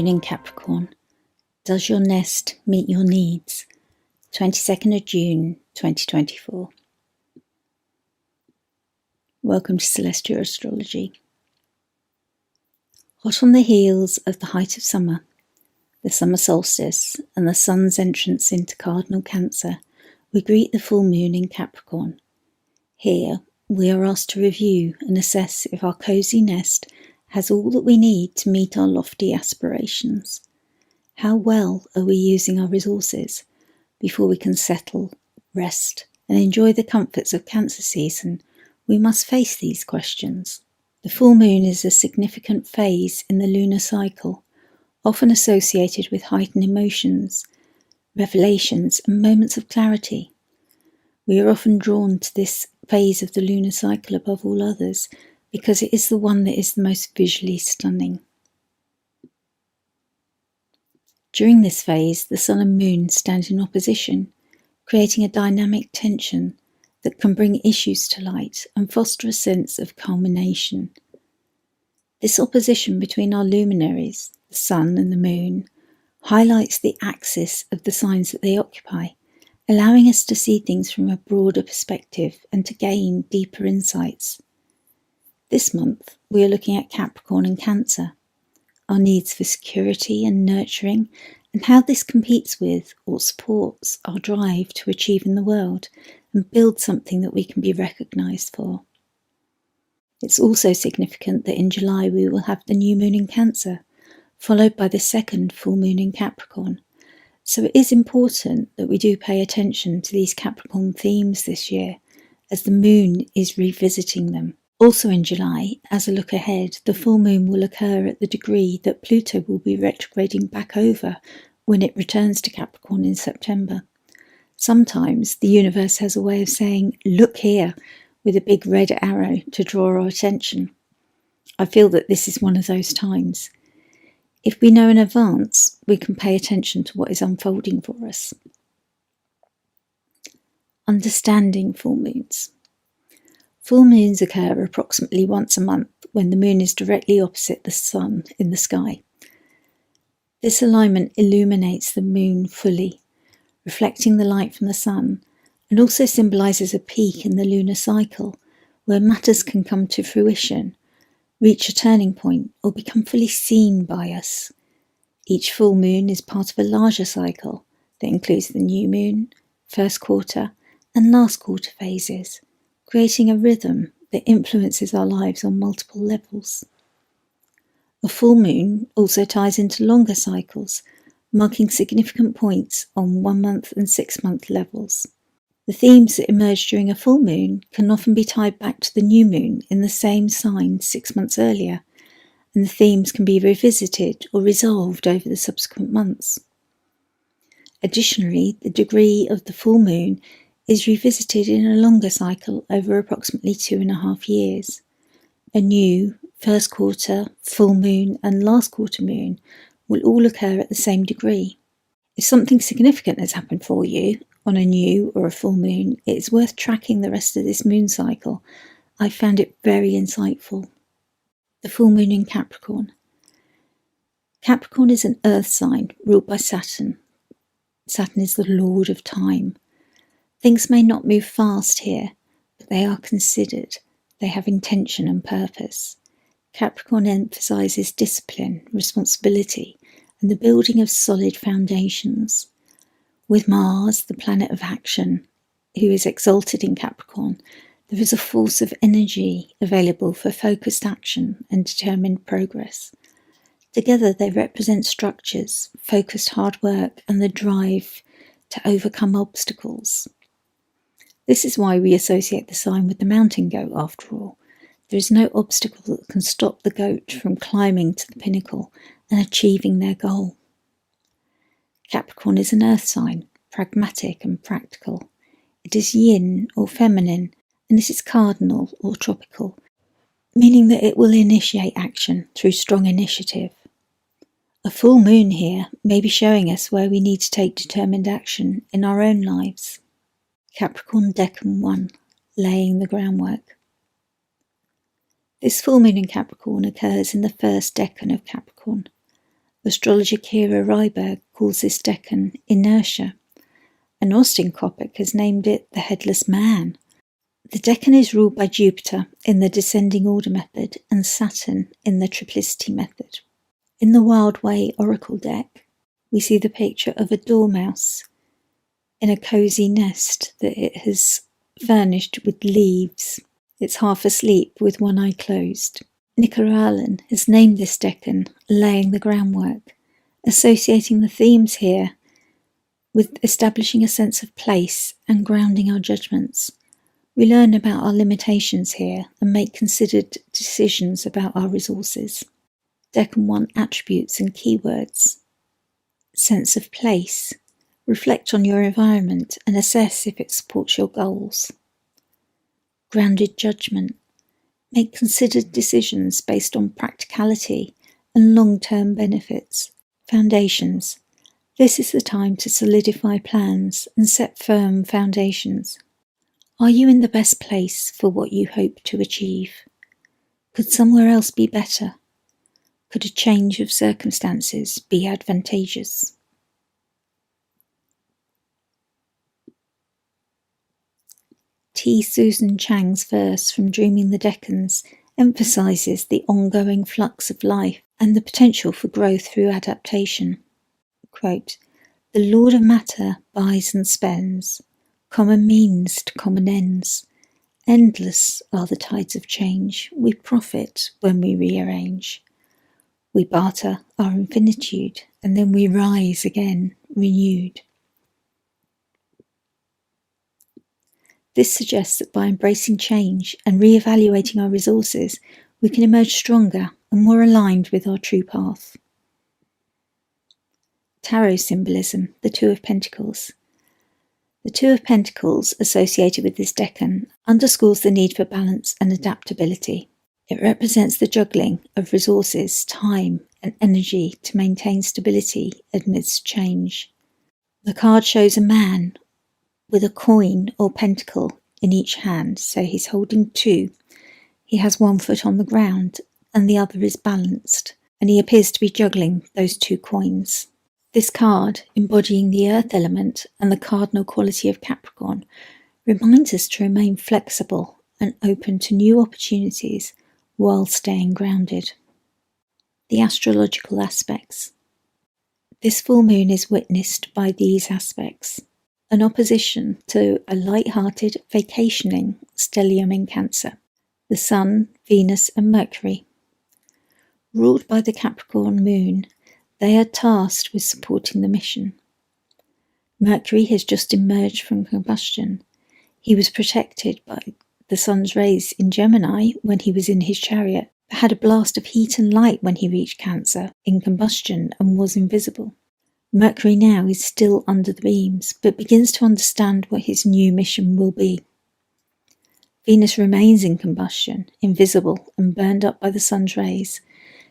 moon in Capricorn. Does your nest meet your needs? 22nd of June 2024. Welcome to Celestia Astrology. Hot on the heels of the height of summer, the summer solstice, and the sun's entrance into Cardinal Cancer, we greet the full moon in Capricorn. Here, we are asked to review and assess if our cosy nest has all that we need to meet our lofty aspirations. How well are we using our resources before we can settle, rest, and enjoy the comforts of Cancer season? We must face these questions. The full moon is a significant phase in the lunar cycle, often associated with heightened emotions, revelations, and moments of clarity. We are often drawn to this phase of the lunar cycle above all others because it is the one that is the most visually stunning. During this phase, the sun and moon stand in opposition, creating a dynamic tension that can bring issues to light and foster a sense of culmination. This opposition between our luminaries, the sun and the moon, highlights the axis of the signs that they occupy, allowing us to see things from a broader perspective and to gain deeper insights. This month, we are looking at Capricorn and Cancer, our needs for security and nurturing, and how this competes with or supports our drive to achieve in the world and build something that we can be recognised for. It's also significant that in July we will have the new moon in Cancer, followed by the second full moon in Capricorn. So it is important that we do pay attention to these Capricorn themes this year, as the moon is revisiting them. Also in July, as a look ahead, the full moon will occur at the degree that Pluto will be retrograding back over when it returns to Capricorn in September. Sometimes the universe has a way of saying, "Look here," with a big red arrow to draw our attention. I feel that this is one of those times. If we know in advance, we can pay attention to what is unfolding for us. Understanding full moons. Full moons occur approximately once a month when the moon is directly opposite the sun in the sky. This alignment illuminates the moon fully, reflecting the light from the sun, and also symbolises a peak in the lunar cycle where matters can come to fruition, reach a turning point, or become fully seen by us. Each full moon is part of a larger cycle that includes the new moon, first quarter, and last quarter phases, creating a rhythm that influences our lives on multiple levels. A full moon also ties into longer cycles, marking significant points on 1 month and 6 month levels. The themes that emerge during a full moon can often be tied back to the new moon in the same sign 6 months earlier, and the themes can be revisited or resolved over the subsequent months. Additionally, the degree of the full moon is revisited in a longer cycle over approximately 2.5 years. A new first quarter, full moon, and last quarter moon will all occur at the same degree. If something significant has happened for you on a new or a full moon, it is worth tracking the rest of this moon cycle. I found it very insightful. The full moon in Capricorn. Capricorn is an earth sign ruled by Saturn. Saturn is the lord of time. Things may not move fast here, but they are considered. They have intention and purpose. Capricorn emphasises discipline, responsibility, and the building of solid foundations. With Mars, the planet of action, who is exalted in Capricorn, there is a force of energy available for focused action and determined progress. Together they represent structures, focused hard work, and the drive to overcome obstacles. This is why we associate the sign with the mountain goat after all. There is no obstacle that can stop the goat from climbing to the pinnacle and achieving their goal. Capricorn is an earth sign, pragmatic and practical. It is yin or feminine, and it is cardinal or tropical, meaning that it will initiate action through strong initiative. A full moon here may be showing us where we need to take determined action in our own lives. Capricorn Decan 1, laying the groundwork. This full moon in Capricorn occurs in the first decan of Capricorn, Astrologer Kira Ryberg calls this decan inertia, and Austin Coppock has named it the headless man. The decan is ruled by Jupiter in the descending order method and Saturn in the triplicity method. In the Wild Way Oracle deck, we see the picture of a dormouse in a cosy nest that it has furnished with leaves. It's half asleep with one eye closed. Nicola Allen has named this decan laying the groundwork, associating the themes here with establishing a sense of place and grounding our judgments. We learn about our limitations here and make considered decisions about our resources. Decan 1 attributes and keywords. Sense of place. Reflect on your environment and assess if it supports your goals. Grounded judgment. Make considered decisions based on practicality and long-term benefits. Foundations. This is the time to solidify plans and set firm foundations. Are you in the best place for what you hope to achieve? Could somewhere else be better? Could a change of circumstances be advantageous? T. Susan Chang's verse from Dreaming the Decans emphasises the ongoing flux of life and the potential for growth through adaptation. Quote, "The Lord of Matter buys and spends, common means to common ends. Endless are the tides of change, we profit when we rearrange. We barter our infinitude, and then we rise again, renewed." This suggests that by embracing change and re-evaluating our resources, we can emerge stronger and more aligned with our true path. Tarot symbolism, the Two of Pentacles. The Two of Pentacles, associated with this decan, underscores the need for balance and adaptability. It represents the juggling of resources, time, and energy to maintain stability amidst change. The card shows a man with a coin or pentacle in each hand, so he's holding two. He has one foot on the ground and the other is balanced, and he appears to be juggling those two coins. This card, embodying the earth element and the cardinal quality of Capricorn, reminds us to remain flexible and open to new opportunities while staying grounded. The astrological aspects. This full moon is witnessed by these aspects. An opposition to a light-hearted, vacationing stellium in Cancer. The Sun, Venus and Mercury. Ruled by the Capricorn moon, they are tasked with supporting the mission. Mercury has just emerged from combustion. He was protected by the sun's rays in Gemini when he was in his chariot, but had a blast of heat and light when he reached Cancer in combustion and was invisible. Mercury now is still under the beams, but begins to understand what his new mission will be. Venus remains in combustion, invisible and burned up by the sun's rays.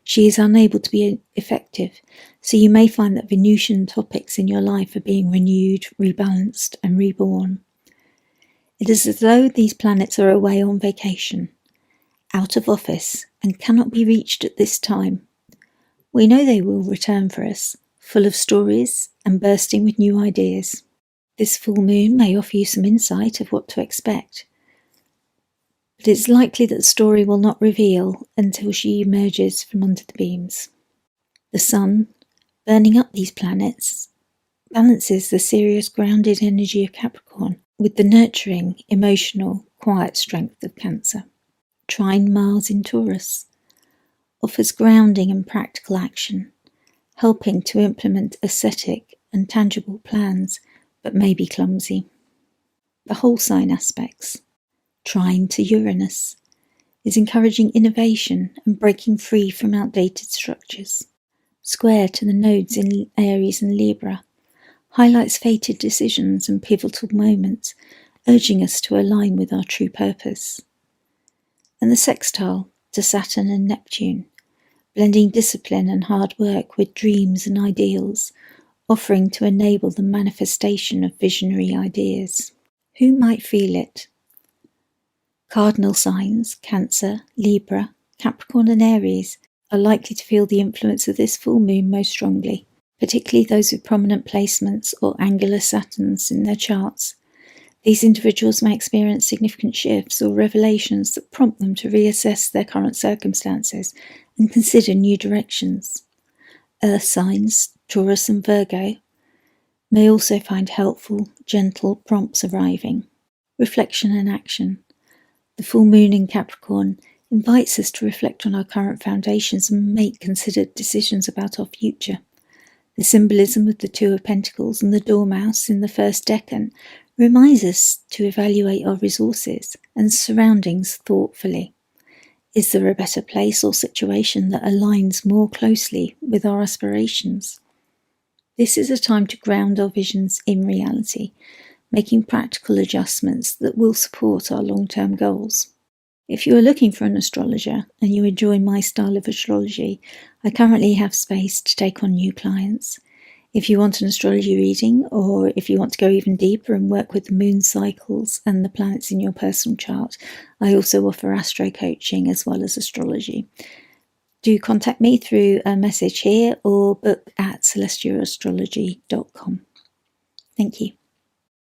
She is unable to be effective, so you may find that Venusian topics in your life are being renewed, rebalanced and reborn. It is as though these planets are away on vacation, out of office, and cannot be reached at this time. We know they will return for us, full of stories and bursting with new ideas. This full moon may offer you some insight of what to expect, but it's likely that the story will not reveal until she emerges from under the beams. The Sun, burning up these planets, balances the serious grounded energy of Capricorn with the nurturing, emotional, quiet strength of Cancer. Trine Mars in Taurus offers grounding and practical action, helping to implement aesthetic and tangible plans, but may be clumsy. The whole sign aspects. Trine to Uranus is encouraging innovation and breaking free from outdated structures. Square to the nodes in Aries and Libra highlights fated decisions and pivotal moments, urging us to align with our true purpose. And the sextile to Saturn and Neptune, blending discipline and hard work with dreams and ideals, offering to enable the manifestation of visionary ideas. Who might feel it? Cardinal signs, Cancer, Libra, Capricorn and Aries, are likely to feel the influence of this full moon most strongly, particularly those with prominent placements or angular Saturns in their charts. These individuals may experience significant shifts or revelations that prompt them to reassess their current circumstances and consider new directions. Earth signs, Taurus and Virgo, may also find helpful, gentle prompts arriving. Reflection and action. The full moon in Capricorn invites us to reflect on our current foundations and make considered decisions about our future. The symbolism of the Two of Pentacles and the Dormouse in the first decan reminds us to evaluate our resources and surroundings thoughtfully. Is there a better place or situation that aligns more closely with our aspirations? This is a time to ground our visions in reality, making practical adjustments that will support our long-term goals. If you are looking for an astrologer and you enjoy my style of astrology, I currently have space to take on new clients. If you want an astrology reading, or if you want to go even deeper and work with the moon cycles and the planets in your personal chart, I also offer astro coaching as well as astrology. Do contact me through a message here or book at celestiaastrology.com. Thank you.